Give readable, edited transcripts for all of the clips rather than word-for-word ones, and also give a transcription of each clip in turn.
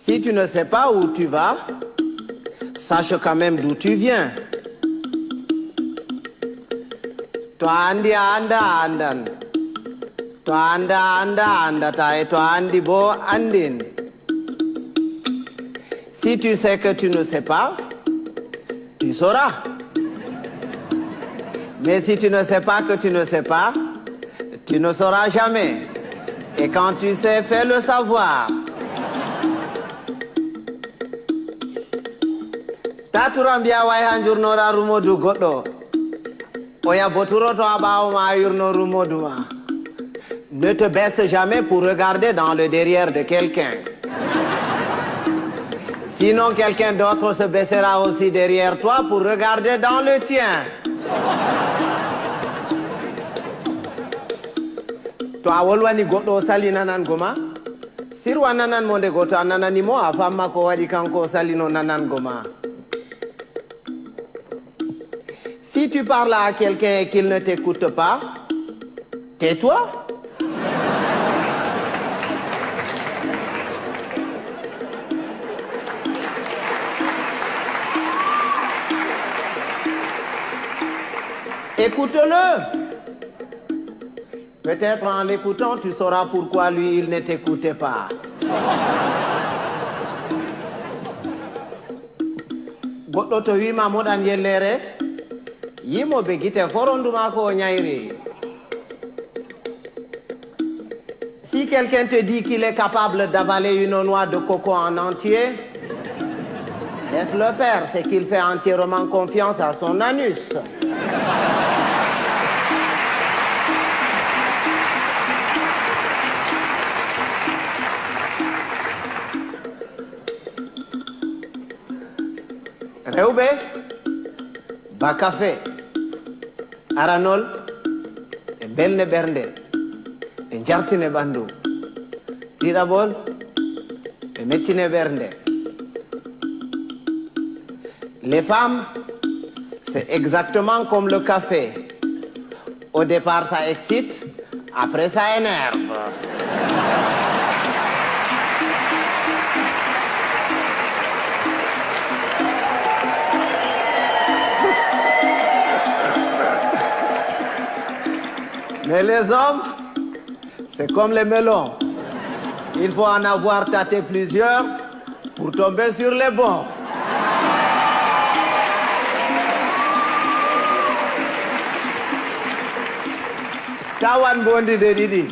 Si tu ne sais pas où tu vas, sache quand même d'où tu viens. To andi anda andan. To anda anda andata et to andi bo andin. Si tu sais que tu ne sais pas, tu sauras. Mais si tu ne sais pas que tu ne sais pas, tu ne sauras jamais. Et quand tu sais, fais le savoir. Taturambia way hanjurnora rumodu goddo. Oya boturo to abawo ma yurno rumodu ma. Ne te baisse jamais pour regarder dans le derrière de quelqu'un. Sinon quelqu'un d'autre se baissera aussi derrière toi pour regarder dans le tien. To awolwani goddo sali nanan goma. Sirwa nanan monde goto nanani mo afamma ko wadi kanko salino nanan goma. Si tu parles à quelqu'un et qu'il ne t'écoute pas, tais-toi. Écoute-le. Peut-être en l'écoutant, tu sauras pourquoi lui, il ne t'écoutait pas. Goddo to wima moɗan yellere, yimoɓe guite foronduma ko ñayri. Si quelqu'un te dit qu'il est capable d'avaler une noix de coco en entier, laisse-le faire, c'est qu'il fait entièrement confiance à son anus. Rewɓe ba café aranol e belne ɓernde e jartine ɓandu ɗiɗaɓol e mettine ɓernde. Les femmes, c'est exactement comme le café. Au départ ça excite, après ça énerve. Mais les hommes, c'est comme les melons. Il faut en avoir tâté plusieurs pour tomber sur les bons. Tawan bondi de didi.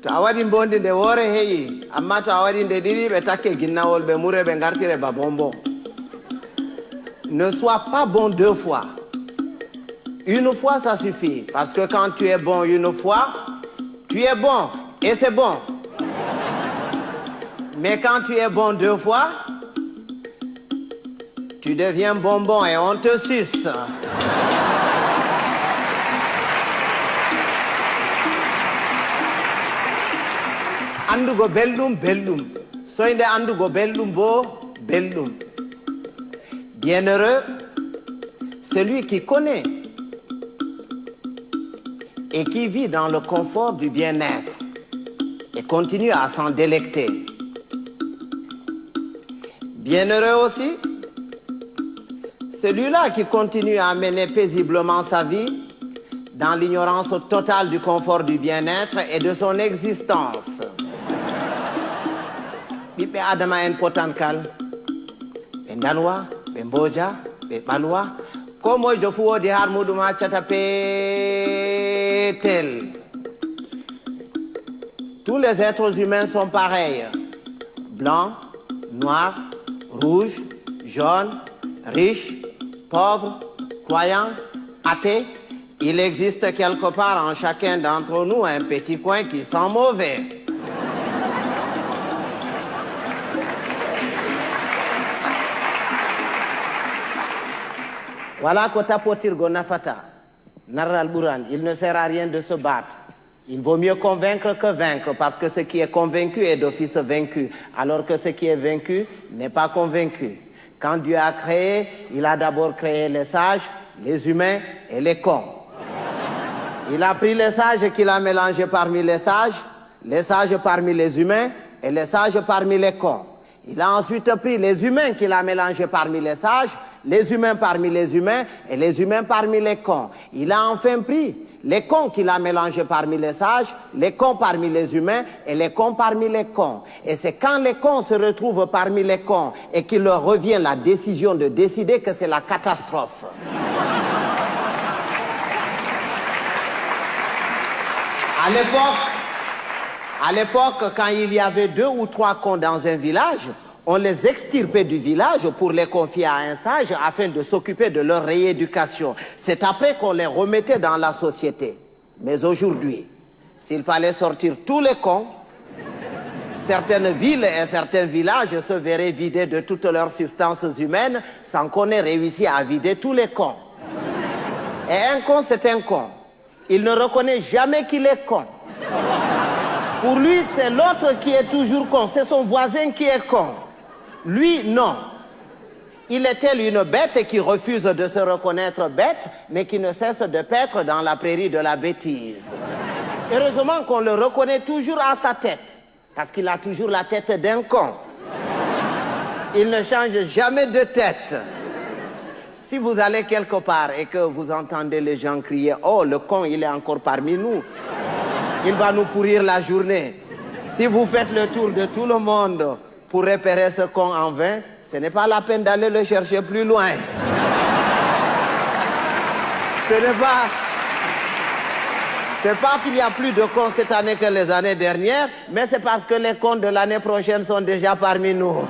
To a waɗi bondi nde woore heƴi, amma to a waɗi nde ɗiɗi ɓe takke ginnawol ɓe mure ɓe gartire ba bonbon. Ne sois pas bon deux fois. Une fois, ça suffit. Parce que quand tu es bon une fois, tu es bon. Et c'est bon. Mais quand tu es bon deux fois, tu deviens bonbon et on te suce. Andugo belɗum belɗum. Soyde andugo belɗum bo belɗum. Bienheureux, celui qui connaît et qui vit dans le confort du bien-être et continue à s'en délecter. Bienheureux aussi, celui-là qui continue à mener paisiblement sa vie dans l'ignorance totale du confort du bien-être et de son existence. Ɓiɓɓe adama en potankal, ɓe dalwa, ɓe mboja, ɓe ɓalwa, ko moyjo fu woodi har muɗum accata peetel. Tous les êtres humains sont pareils. Blancs, noirs, rouges, jaunes, riches, pauvres, croyants, athées. Il existe quelque part en chacun d'entre nous un petit coin qui sent mauvais. Voilà que tapotirgo nafata, narral buran, il ne sert à rien de se battre. Il vaut mieux convaincre que vaincre, parce que ce qui est convaincu est d'office vaincu, alors que ce qui est vaincu n'est pas convaincu. Quand Dieu a créé, il a d'abord créé les sages, les humains et les cons. Il a pris les sages qu'il a mélangés parmi les sages parmi les humains et les sages parmi les cons. Il a ensuite pris les humains qu'il a mélangés parmi les sages, les humains parmi les humains et les humains parmi les cons. Il a enfin pris les cons qu'il a mélangés parmi les sages, les cons parmi les humains et les cons parmi les cons. Et c'est quand les cons se retrouvent parmi les cons et qu'il leur revient la décision de décider que c'est la catastrophe. À l'époque, quand il y avait 2 ou 3 cons dans un village, on les extirpait du village pour les confier à un sage afin de s'occuper de leur rééducation. C'est après qu'on les remettait dans la société. Mais aujourd'hui, s'il fallait sortir tous les cons, certaines villes et certains villages se verraient vidés de toutes leurs substances humaines sans qu'on ait réussi à vider tous les cons. Et un con, c'est un con. Il ne reconnaît jamais qu'il est con. Pour lui, c'est l'autre qui est toujours con. C'est son voisin qui est con. Lui, non. Il est tel une bête qui refuse de se reconnaître bête, mais qui ne cesse de paître dans la prairie de la bêtise. Heureusement qu'on le reconnaît toujours à sa tête, parce qu'il a toujours la tête d'un con. Il ne change jamais de tête. Si vous allez quelque part et que vous entendez les gens crier « Oh, le con, il est encore parmi nous », il va nous pourrir la journée. Si vous faites le tour de tout le monde pour repérer ce con en vain, ce n'est pas la peine d'aller le chercher plus loin. C'est pas qu'il y a plus de cons cette année que les années dernières, mais c'est parce que les cons de l'année prochaine sont déjà parmi nous.